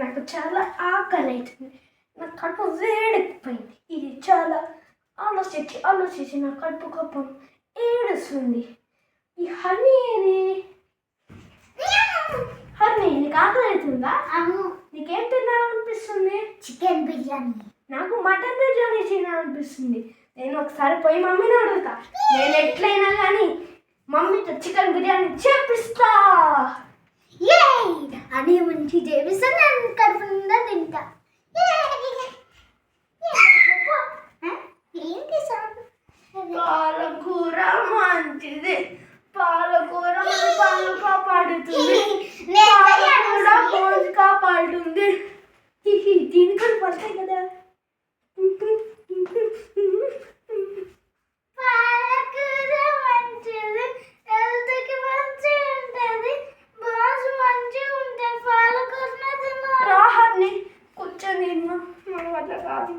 నాకు చాలా ఆకలి అవుతుంది, నా కడుపు వేడెక్కిపోయింది. ఇది చాలా ఆలోచించి నా కడుపు కోపం ఏడుస్తుంది. ఈ హనీ ఏది? హనీ, నీకు ఆకలి అవుతుందా? నీకేం తినాలనిపిస్తుంది? చికెన్ బిర్యానీ. నాకు మటన్ బిర్యానీ తినాలనిపిస్తుంది. నేను ఒకసారి పోయి మమ్మీని అడుగుతా. నేను ఎట్లయినా కానీ మమ్మీతో చికెన్ బిర్యానీ చేపిస్తా. అని మంచి చేపిస్తా, నేను కడుపు నిండా తింటా. ఏంటి సార్? పాలకూర మంచిది. పాలకూర మన పళ్ళు కాపాడుతుంది, పాలకూర బోన్స్ కాపాడుతుంది. దీనికని పడతాయి కదా. పాలకూర మంచిది, హెల్త్కి మంచిగా ఉంటుంది, బోన్స్ మంచిగా ఉంటాయి. పాలకూరనే తినాలి. రాహర్ని కూర్చొని మన వల్ల కాదు.